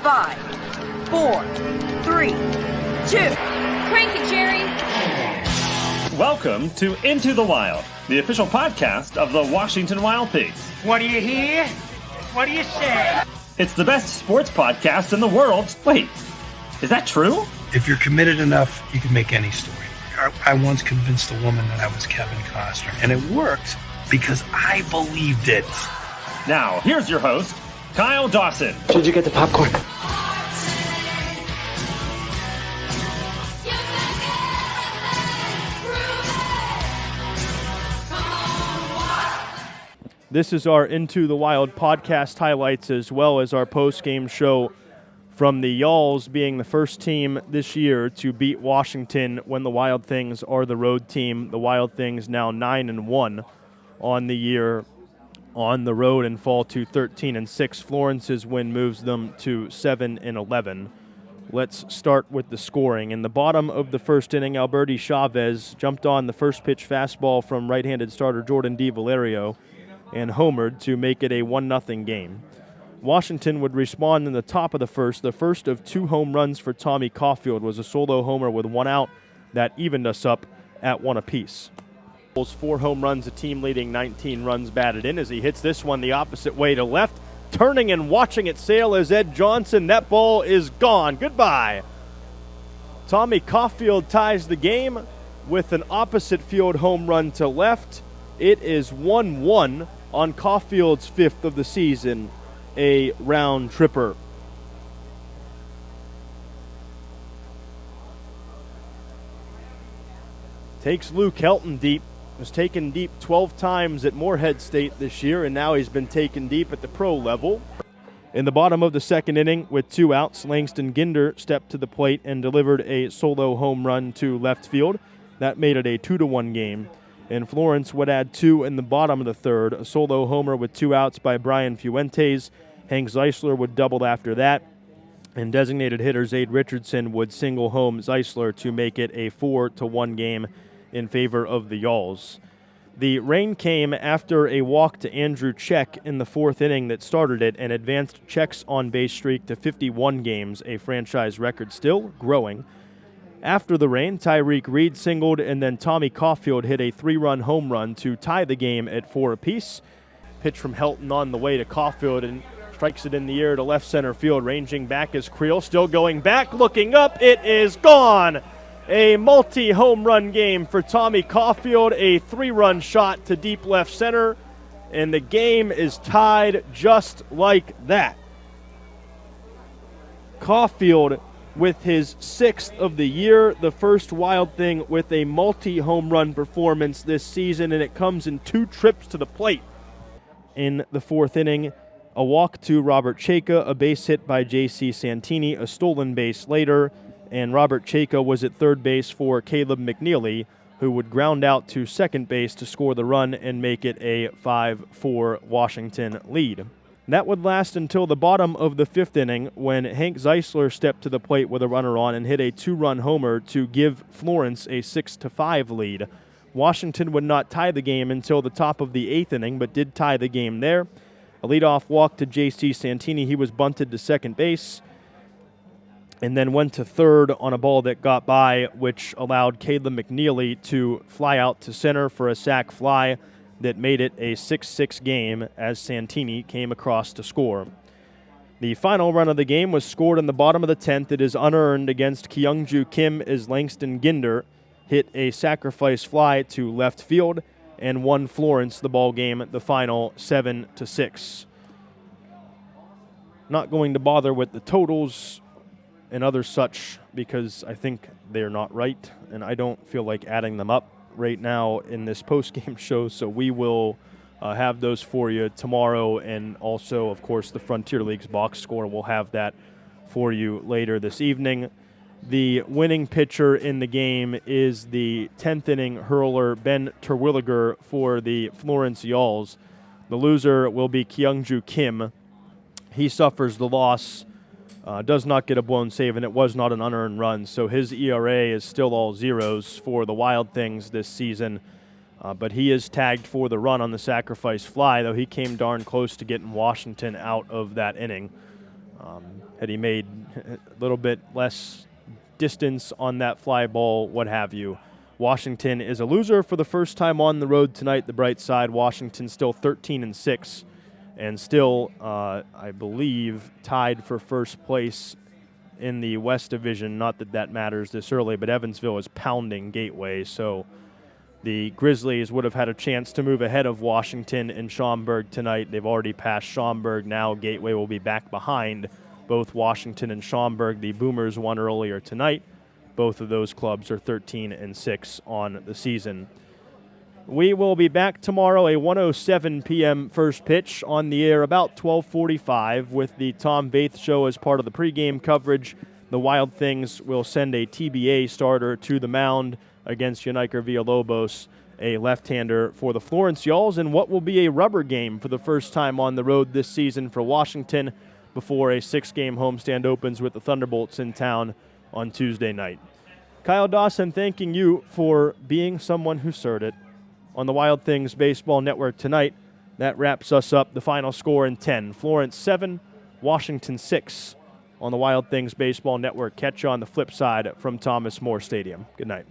5, 4, 3, 2. Crank it, Jerry. Welcome to Into the Wild, the official podcast of the Washington Wild Pigs. What do you hear? What do you say? It's the best sports podcast in the world. Wait, is that true? If you're committed enough, you can make any story. I once convinced a woman that I was Kevin Costner, and it worked because I believed it. Now, here's your host, Kyle Dawson. Did you get the popcorn? This is our Into the Wild podcast highlights, as well as our post-game show from the Yalls being the first team this year to beat Washington when the Wild Things are the road team. The Wild Things now 9-1 on the year on the road and fall to 13-6. Florence's win moves them to 7-11. Let's start with the scoring. In the bottom of the first inning, Alberti Chavez jumped on the first pitch fastball from right-handed starter Jordan D. Valerio and homered to make it a 1-0 game. Washington would respond in the top of the first. The first of two home runs for Tommy Caulfield was a solo homer with one out that evened us up at one apiece. 4 home runs, a team leading 19 runs batted in as he hits this one the opposite way to left. Turning and watching it sail is Ed Johnson. That ball is gone. Goodbye. Tommy Caulfield ties the game with an opposite field home run to left. It is 1-1 on Caulfield's 5th of the season, a round tripper. Takes Luke Helton deep. Was taken deep 12 times at Morehead State this year, and now he's been taken deep at the pro level. In the bottom of the second inning, with 2 outs, Langston Ginder stepped to the plate and delivered a solo home run to left field. That made it a 2-1 game. And Florence would add 2 in the bottom of the third. A solo homer with 2 outs by Brian Fuentes. Hank Zeisler would double after that. And designated hitter Zaid Richardson would single home Zeisler to make it a 4-1 game in favor of the Yalls. The rain came after a walk to Andrew Check in the 4th inning that started it and advanced Check's on-base streak to 51 games, a franchise record still growing. After the rain, Tyreek Reed singled, and then Tommy Caulfield hit a 3-run home run to tie the game at 4 apiece. Pitch from Helton on the way to Caulfield and strikes it in the air to left center field. Ranging back is Creel, still going back, looking up, it is gone! A multi-home run game for Tommy Caulfield, a 3-run shot to deep left center, and the game is tied just like that. Caulfield with his 6th of the year, the first Wild Thing with a multi-home run performance this season, and it comes in 2 trips to the plate. In the 4th inning, a walk to Robert Chayka, a base hit by J.C. Santini, a stolen base later, and Robert Chayka was at third base for Caleb McNeely, who would ground out to second base to score the run and make it a 5-4 Washington lead. That would last until the bottom of the 5th inning when Hank Zeisler stepped to the plate with a runner on and hit a 2-run homer to give Florence a 6-5 lead. Washington would not tie the game until the top of the 8th inning, but did tie the game there. A leadoff walk to J.C. Santini. He was bunted to second base and then went to third on a ball that got by, which allowed Caleb McNeely to fly out to center for a sac fly that made it a 6-6 game as Santini came across to score. The final run of the game was scored in the bottom of the 10th. It is unearned against Kyungju Kim as Langston Ginder hit a sacrifice fly to left field and won Florence the ball game at the final 7-6. Not going to bother with the totals and other such because I think they're not right, and I don't feel like adding them up right now in this post-game show, so we will have those for you tomorrow, and also, of course, the Frontier League's box score. We'll have that for you later this evening. The winning pitcher in the game is the 10th inning hurler Ben Terwilliger for the Florence Yalls. The loser will be Kyungju Kim. He suffers the loss, does not get a blown save, and it was not an unearned run, so his ERA is still all zeros for the Wild Things this season. But he is tagged for the run on the sacrifice fly, though he came darn close to getting Washington out of that inning. Had he made a little bit less distance on that fly ball, what have you. Washington is a loser for the first time on the road tonight. The bright side, Washington still 13-6 and still, I believe, tied for first place in the West Division. Not that that matters this early, but Evansville is pounding Gateway, so the Grizzlies would have had a chance to move ahead of Washington and Schaumburg tonight. They've already passed Schaumburg. Now Gateway will be back behind both Washington and Schaumburg. The Boomers won earlier tonight. Both of those clubs are 13-6 on the season. We will be back tomorrow, a 1:07 p.m. first pitch on the air about 12:45 with the Tom Bates Show as part of the pregame coverage. The Wild Things will send a TBA starter to the mound against Yaniker Villalobos, a left-hander for the Florence Yalls, in what will be a rubber game for the first time on the road this season for Washington before a 6-game homestand opens with the Thunderbolts in town on Tuesday night. Kyle Dawson thanking you for being someone who served it on the Wild Things Baseball Network tonight. That wraps us up. The final score in 10, Florence 7, Washington 6 on the Wild Things Baseball Network. Catch you on the flip side from Thomas More Stadium. Good night.